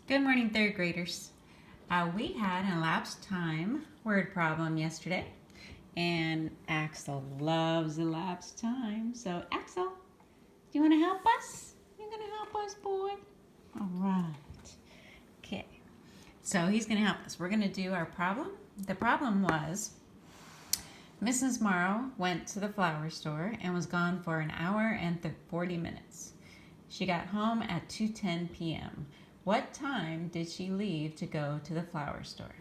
Good morning, third graders. We had an elapsed time word problem yesterday, and Axel loves elapsed time. So, Axel, do you want to help us? You're going to help us, boy? All right. Okay. So, he's going to help us. We're going to do our problem. The problem was Mrs. Morrow went to the flower store and was gone for an hour and 40 minutes. She got home at 2:10 p.m. What time did she leave to go to the flower store?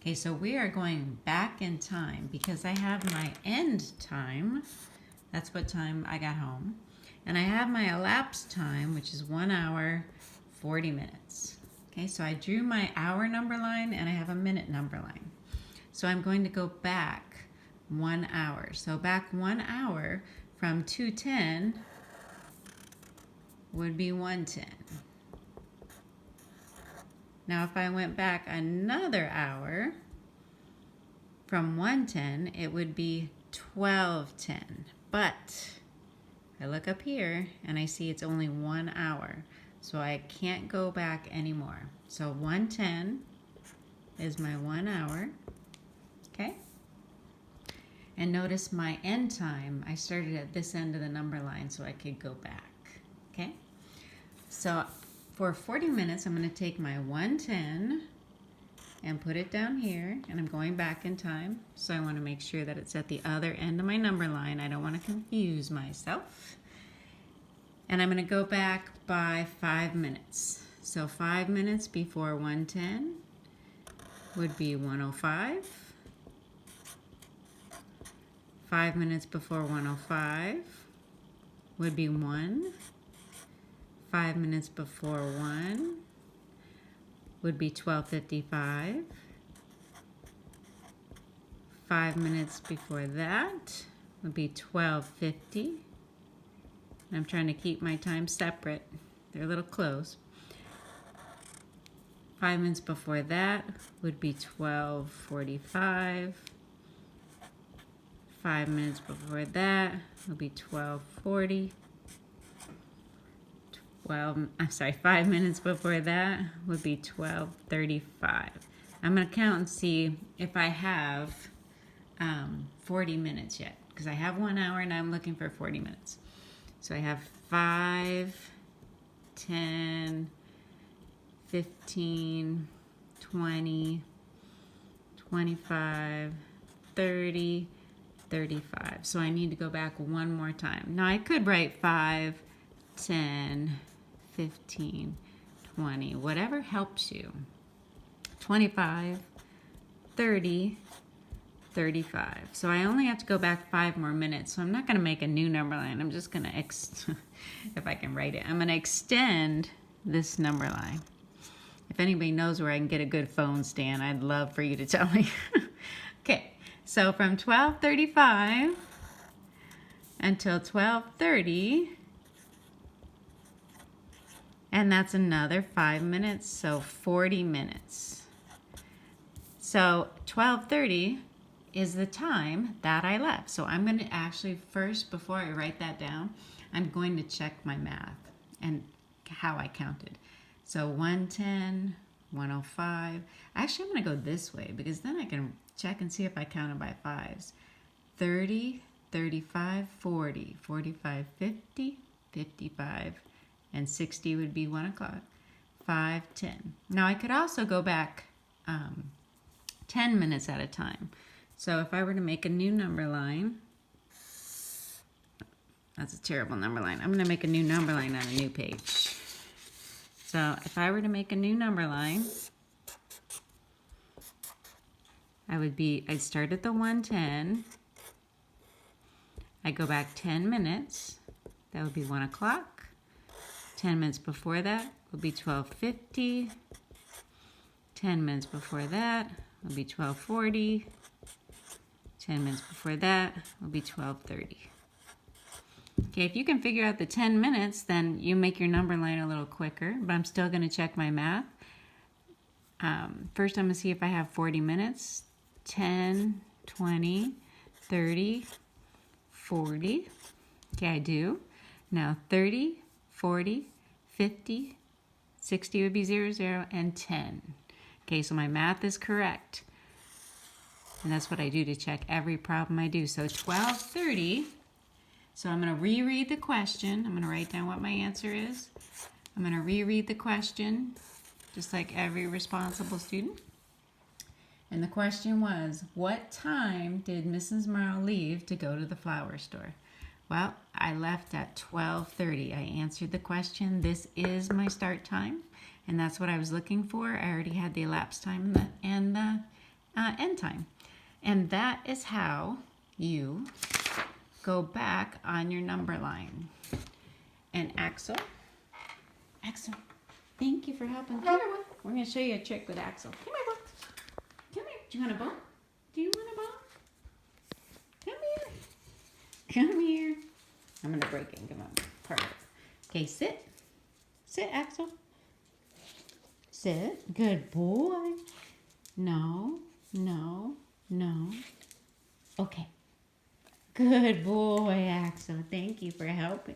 Okay, so we are going back in time because I have my end time. That's what time I got home. And I have my elapsed time, which is 1 hour, 40 minutes. Okay, so I drew my hour number line and I have a minute number line. So I'm going to go back 1 hour. So back 1 hour from 2:10 would be 1:10. Now if I went back another hour from 1:10, it would be 12:10. But I look up here and I see it's only 1 hour. So I can't go back anymore. So 1:10 is my 1 hour. Okay? And notice my end time, I started at this end of the number line so I could go back. Okay? So for 40 minutes, I'm going to take my 1:10 and put it down here, and I'm going back in time. So I want to make sure that it's at the other end of my number line. I don't want to confuse myself. And I'm going to go back by 5 minutes. So 5 minutes before 1:10 would be 1:05. 5 minutes before 1:05 would be 1. 5 minutes before 1 would be 12:55. 5 minutes before that would be 12:50. I'm trying to keep my time separate. They're a little close. 5 minutes before that would be 12:45. 5 minutes before that would be 12:40. 5 minutes before that would be 12:35. I'm going to count and see if I have 40 minutes yet, because I have 1 hour and I'm looking for 40 minutes. So I have 5, 10, 15, 20, 25, 30, 35. So I need to go back one more time. Now I could write 5, 10, 15, 20, whatever helps you. 25, 30, 35. So I only have to go back 5 more minutes. So I'm not going to make a new number line. I'm just going to, if I can write it, I'm going to extend this number line. If anybody knows where I can get a good phone stand, I'd love for you to tell me. Okay, so from 12:35 until 12:30, and that's another 5 minutes, so 40 minutes. So 12:30 is the time that I left. So I'm going to actually first, before I write that down, I'm going to check my math and how I counted. So 1:10, 1:05. Actually, I'm going to go this way because then I can check and see if I counted by fives. 30, 35, 40, 45, 50, 55, and 60 would be 1 o'clock. 5, 10. Now I could also go back 10 minutes at a time. So if I were to make a new number line, that's a terrible number line. I'm going to make a new number line on a new page. So if I were to make a new number line, I'd start at the 1:10. I'd go back 10 minutes. That would be 1 o'clock. 10 minutes before that would be 12:50. 10 minutes before that would be 12:40. 10 minutes before that would be 12:30. Okay, if you can figure out the 10 minutes, then you make your number line a little quicker, but I'm still going to check my math. First, I'm going to see if I have 40 minutes. 10, 20, 30, 40. Okay, I do. Now 30, 40, 50, 60 would be 0, 0, and 10. Okay, so my math is correct. And that's what I do to check every problem I do. So 1230. So I'm going to reread the question. I'm going to write down what my answer is. I'm going to reread the question, just like every responsible student. And the question was, what time did Mrs. Morrow leave to go to the flower store? Well, I left at 12:30. I answered the question. This is my start time, and that's what I was looking for. I already had the elapsed time and the end time. And that is how you go back on your number line. And Axel, thank you for helping. Come here, boy. We're going to show you a trick with Axel. Come here, boy. Come here. Do you want a bone? Do you want a bone? Come here. Come here. I'm going to break it and give him part of it. Okay, sit. Sit, Axel. Sit. Good boy. No, no, no. Okay. Good boy, Axel. Thank you for helping.